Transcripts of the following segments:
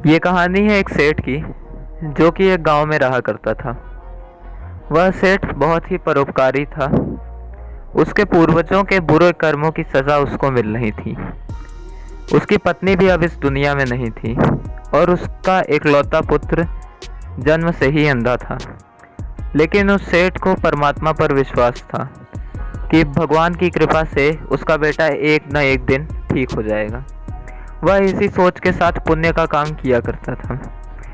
ये कहानी है एक सेठ की, जो कि एक गांव में रहा करता था। वह सेठ बहुत ही परोपकारी था। उसके पूर्वजों के बुरे कर्मों की सज़ा उसको मिल रही थी। उसकी पत्नी भी अब इस दुनिया में नहीं थी और उसका एकलौता पुत्र जन्म से ही अंधा था। लेकिन उस सेठ को परमात्मा पर विश्वास था कि भगवान की कृपा से उसका बेटा एक न एक दिन ठीक हो जाएगा। वह इसी सोच के साथ पुण्य का काम किया करता था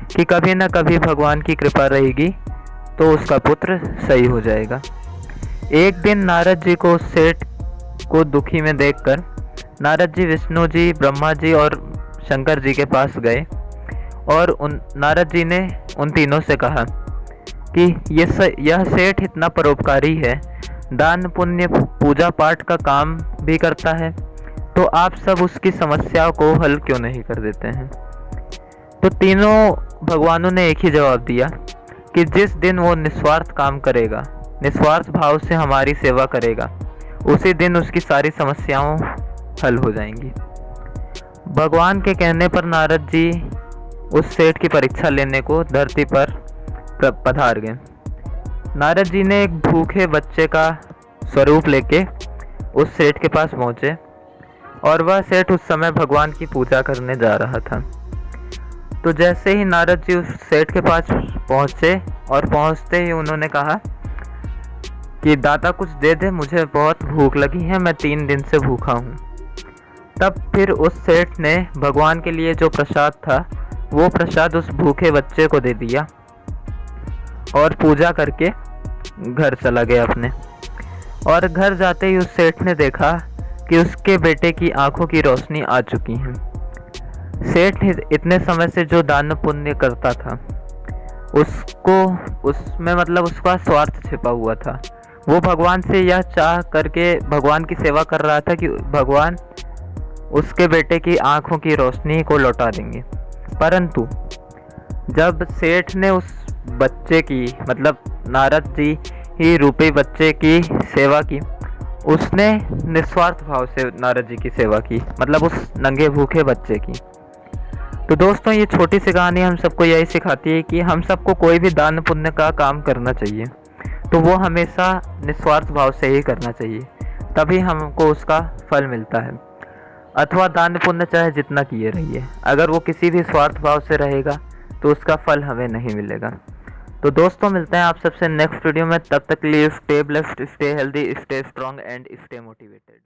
कि कभी न कभी भगवान की कृपा रहेगी तो उसका पुत्र सही हो जाएगा। एक दिन नारद जी को उस सेठ को दुखी में देखकर नारद जी विष्णु जी, ब्रह्मा जी और शंकर जी के पास गए और नारद जी ने उन तीनों से कहा कि यह सेठ इतना परोपकारी है, दान पुण्य पूजा पाठ का काम भी करता है, तो आप सब उसकी समस्याओं को हल क्यों नहीं कर देते हैं। तो तीनों भगवानों ने एक ही जवाब दिया कि जिस दिन वो निस्वार्थ काम करेगा, निस्वार्थ भाव से हमारी सेवा करेगा, उसी दिन उसकी सारी समस्याओं हल हो जाएंगी। भगवान के कहने पर नारद जी उस सेठ की परीक्षा लेने को धरती पर पधार गए। नारद जी ने एक भूखे बच्चे का स्वरूप लेके उस सेठ के पास पहुंचे और वह सेठ उस समय भगवान की पूजा करने जा रहा था। तो जैसे ही नारद जी उस सेठ के पास पहुंचे और पहुंचते ही उन्होंने कहा कि दाता कुछ दे दे, मुझे बहुत भूख लगी है, मैं 3 दिन से भूखा हूँ। तब फिर उस सेठ ने भगवान के लिए जो प्रसाद था वो प्रसाद उस भूखे बच्चे को दे दिया और पूजा करके घर चला गया अपने। और घर जाते ही उस सेठ ने देखा कि उसके बेटे की आंखों की रोशनी आ चुकी है। सेठ इतने समय से जो दान पुण्य करता था उसमें मतलब उसका स्वार्थ छिपा हुआ था। वो भगवान से यह चाह करके भगवान की सेवा कर रहा था कि भगवान उसके बेटे की आंखों की रोशनी को लौटा देंगे। परंतु जब सेठ ने उस बच्चे की मतलब नारद जी ही रूपी बच्चे की सेवा की, उसने निस्वार्थ भाव से नारद जी की सेवा की, मतलब उस नंगे भूखे बच्चे की। तो दोस्तों, ये छोटी सी कहानी हम सबको यही सिखाती है कि हम सबको कोई भी दान पुण्य का काम करना चाहिए तो वो हमेशा निस्वार्थ भाव से ही करना चाहिए, तभी हमको उसका फल मिलता है। अथवा दान पुण्य चाहे जितना किए रहिए, अगर वो किसी भी स्वार्थ भाव से रहेगा तो उसका फल हमें नहीं मिलेगा। तो दोस्तों, मिलते हैं आप सबसे नेक्स्ट वीडियो में। तब तक के लिए stay blessed, stay healthy, stay strong and stay motivated.